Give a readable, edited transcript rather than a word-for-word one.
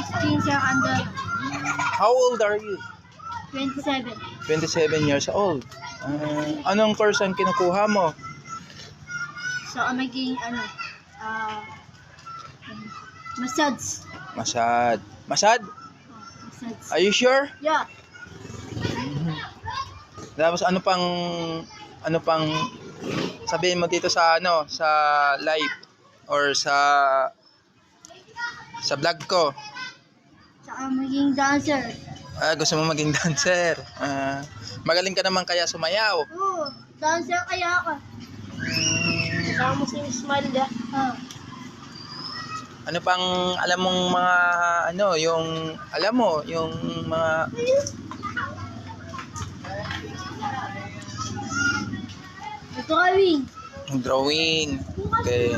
16 sir under. How old are you? 27. 27 years old. Anong course ang kinukuha mo? So, maging massage. Masad. Masad? Massage. Are you sure? Yeah. Tapos ano pang sabihin mo dito sa sa live or sa vlog ko? Saka maging dancer. Gusto mo maging dancer. Magaling ka naman kaya sumayaw. Oo, dancer kaya ako. Kasama mo si Smile da. Ano pang alam mong mga yung alam mo yung mga Drawing. drawing. Okay.